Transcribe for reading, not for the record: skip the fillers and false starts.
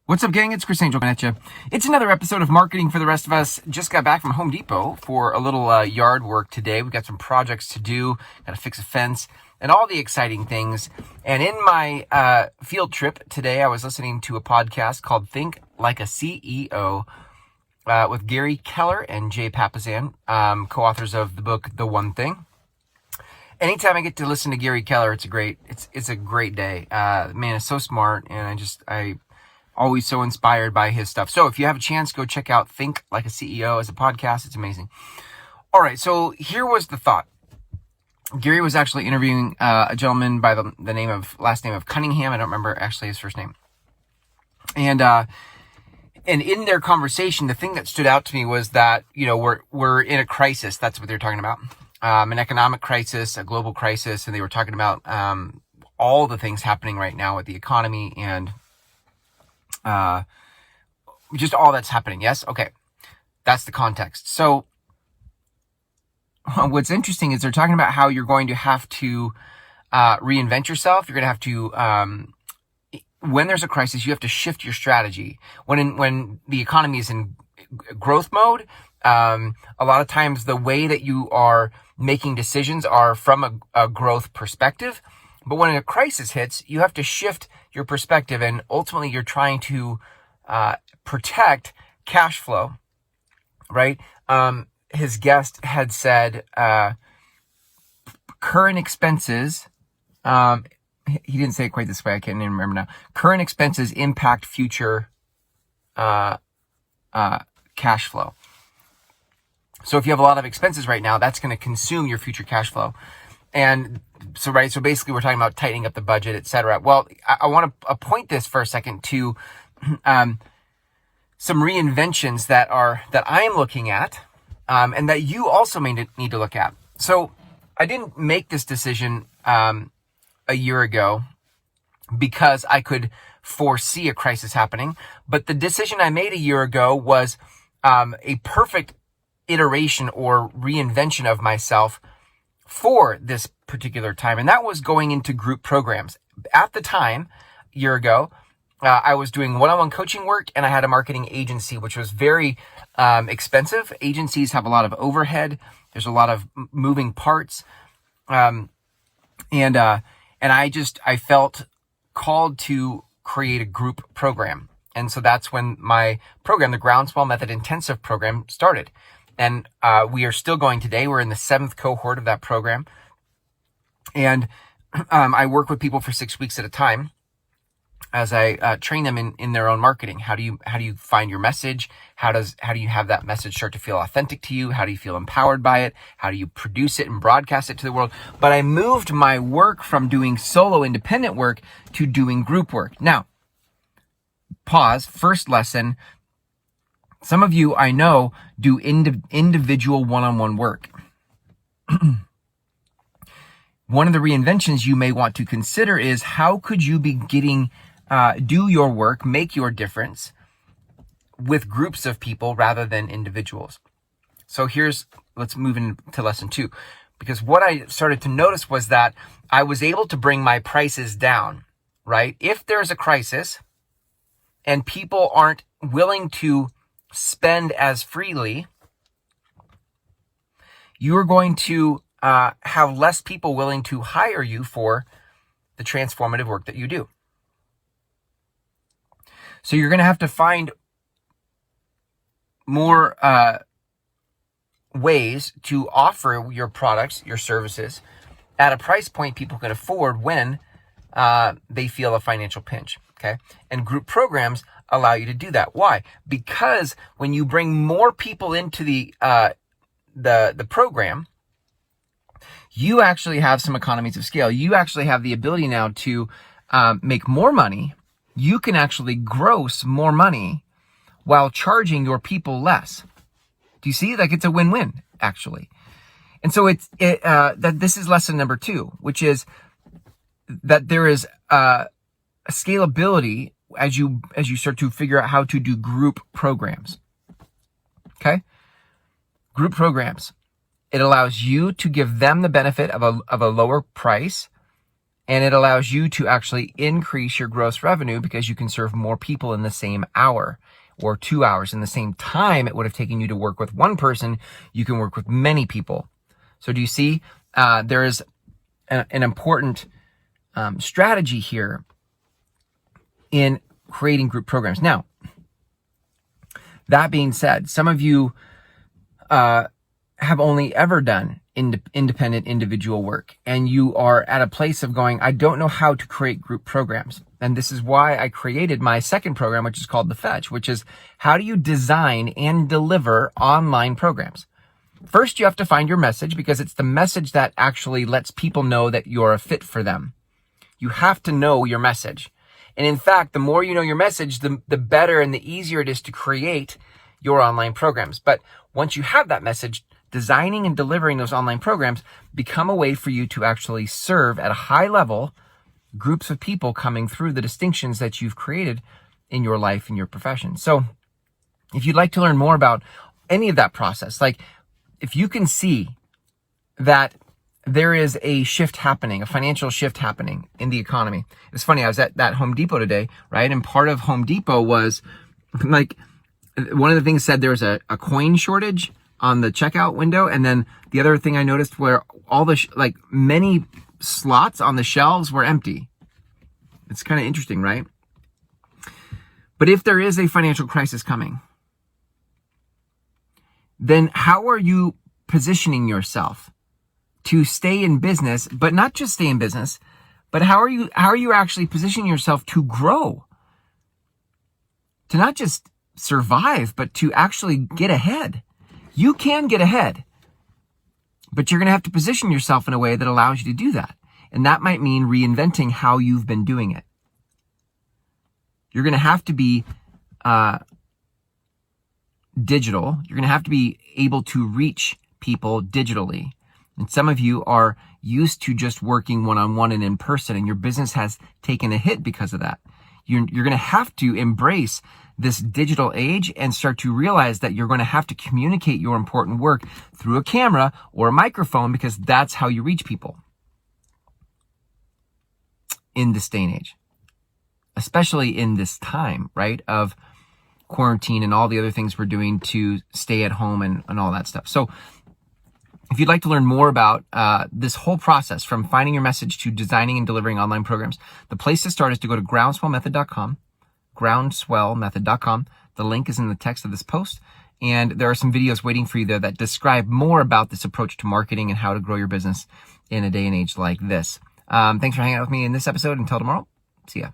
What's up, gang? It's Chris Angel coming at you. It's another episode of Marketing for the Rest of Us. Just got back from Home Depot for a little yard work today. We've got some projects to do, got to fix a fence, and all the exciting things. And in my field trip today, I was listening to a podcast called Think Like a CEO with Gary Keller and Jay Papasan, co-authors of the book The One Thing. Anytime I get to listen to Gary Keller, it's a great day. The man is so smart, and I always so inspired by his stuff. So if you have a chance, go check out Think Like a CEO as a podcast. It's amazing. All right. So here was the thought. Gary was actually interviewing a gentleman by the last name of Cunningham. I don't remember actually his first name. And in their conversation, the thing that stood out to me was that, we're in a crisis. That's what they're talking about. An economic crisis, a global crisis. And they were talking about all the things happening right now with the economy and just all that's happening. Yes. Okay. That's the context. So what's interesting is they're talking about how you're going to have to, reinvent yourself. You're going to have to, when there's a crisis, you have to shift your strategy. When the economy is in growth mode, a lot of times the way that you are making decisions are from a growth perspective. But when a crisis hits, you have to shift your perspective, and ultimately you're trying to protect cash flow, right? His guest had said current expenses, he didn't say it quite this way, I can't even remember now. Current expenses impact future cash flow. So if you have a lot of expenses right now, that's going to consume your future cash flow. And so basically we're talking about tightening up the budget, et cetera. Well, I want to point this for a second to some reinventions that I am looking at, and that you also may need to look at. So I didn't make this decision a year ago because I could foresee a crisis happening, but the decision I made a year ago was a perfect iteration or reinvention of myself for this particular time. And that was going into group programs. At the time, a year ago, I was doing one-on-one coaching work, and I had a marketing agency, which was very expensive. Agencies have a lot of overhead. There's a lot of moving parts. And I felt called to create a group program. And so that's when my program, the Groundswell Method Intensive program, started. And we are still going today. We're in the 7th cohort of that program. And I work with people for 6 weeks at a time as I train them in their own marketing. How do you find your message? How do you have that message start to feel authentic to you? How do you feel empowered by it? How do you produce it and broadcast it to the world? But I moved my work from doing solo independent work to doing group work. Now, pause. First lesson. Some of you I know do individual one-on-one work. One of the reinventions you may want to consider is how could you be do your work, make your difference with groups of people rather than individuals. So let's move into lesson 2, because what I started to notice was that I was able to bring my prices down, right? If there's a crisis and people aren't willing to spend as freely, you are going to have less people willing to hire you for the transformative work that you do. So you're going to have to find more ways to offer your products, your services, at a price point people can afford when they feel a financial pinch. Okay. And group programs allow you to do that. Why? Because when you bring more people into the program, you actually have some economies of scale. You actually have the ability now to make more money. You can actually gross more money while charging your people less. Do you see? Like, it's a win-win, actually. And so that this is lesson number 2, which is that there is a scalability as you start to figure out how to do group programs. Okay? Group programs. It allows you to give them the benefit of a lower price And it allows you to actually increase your gross revenue because you can serve more people in the same hour or 2 hours. In the same time it would have taken you to work with one person, you can work with many people. So do you see there is an important strategy here in creating group programs. Now, that being said, some of you have only ever done independent individual work, and you are at a place of going, I don't know how to create group programs. And this is why I created my second program, which is called The Fetch, which is how do you design and deliver online programs? First, you have to find your message, because it's the message that actually lets people know that you're a fit for them. You have to know your message. And in fact, the more you know your message, the better and the easier it is to create your online programs. But once you have that message, designing and delivering those online programs become a way for you to actually serve at a high level groups of people coming through the distinctions that you've created in your life and your profession. So if you'd like to learn more about any of that process, like if you can see that there is a shift happening, a financial shift happening in the economy. It's funny, I was at that Home Depot today, right? And part of Home Depot was like, one of the things said there was a coin shortage on the checkout window. And then the other thing I noticed where all the, many slots on the shelves were empty. It's kind of interesting, right? But if there is a financial crisis coming, then how are you positioning yourself to stay in business, but not just stay in business, but how are you actually positioning yourself to grow? To not just survive, but to actually get ahead. You can get ahead, but you're going to have to position yourself in a way that allows you to do that. And that might mean reinventing how you've been doing it. You're going to have to be digital. You're going to have to be able to reach people digitally. And some of you are used to just working one-on-one and in person, and your business has taken a hit because of that. You're going to have to embrace this digital age and start to realize that you're going to have to communicate your important work through a camera or a microphone, because that's how you reach people in this day and age, especially in this time, right, of quarantine and all the other things we're doing to stay at home and all that stuff. So if you'd like to learn more about this whole process from finding your message to designing and delivering online programs, the place to start is to go to groundswellmethod.com, groundswellmethod.com. The link is in the text of this post, and there are some videos waiting for you there that describe more about this approach to marketing and how to grow your business in a day and age like this. Thanks for hanging out with me in this episode. Until tomorrow, see ya.